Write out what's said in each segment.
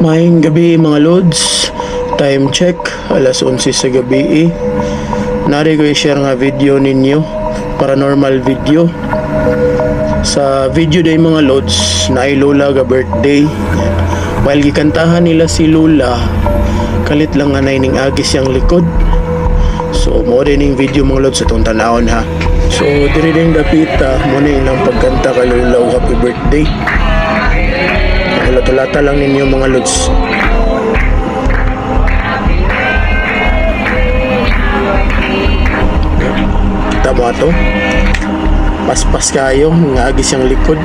Maayong gabi mga lods. Time check, alas 11 sa gabi. Nari ko i-share nga video ninyo, paranormal video. Sa video day mga lods, na ay Lola ga birthday. While gikantahan nila si Lola, kalit lang nga ning agis yang likod. So mo din yung video mga lods atong tanawon ha. So diri din dapita mo na ilang pagkanta kay Lola o happy birthday. Tulata lang ninyo mga lods. Kita mo ato, paspas kayo nga agis yung likod.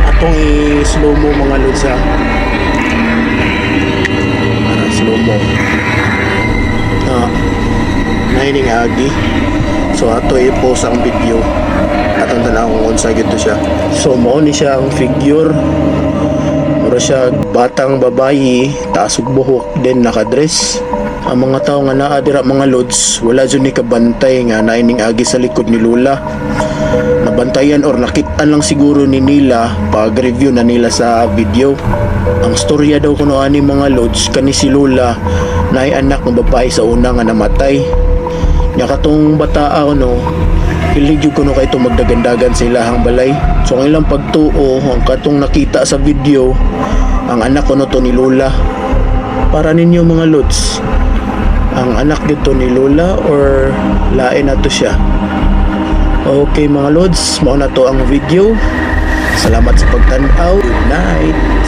Atong i-slow mo mga lods ha. Slow mo naining agi. So ato i-post ang video atong tanaw kung unsa gito siya. So mao ni siya ang figure. Mura siya batang babayi, taas ug buhok, then nakadress. Ang mga tao nga naa dira mga lods, wala jud ni kabantay nga naining agi sa likod ni Lola. Nabantayan or nakitaan lang siguro ni nila pag review na nila sa video. Ang storya daw kuno ani mga lods, kani si Lola naay anak ng babae sa una nga namatay. Nya katong bataa no, ilig ko no kay itong magdagandagan sa ilahang balay. So ang ilang pagtuo, ang katong nakita sa video, ang anak ko no to ni Lola. Para ninyo mga lods, ang anak dito ni Lola or lain na to siya? Okay mga lods, mao na to ang video. Salamat sa pagtanaw. Good night.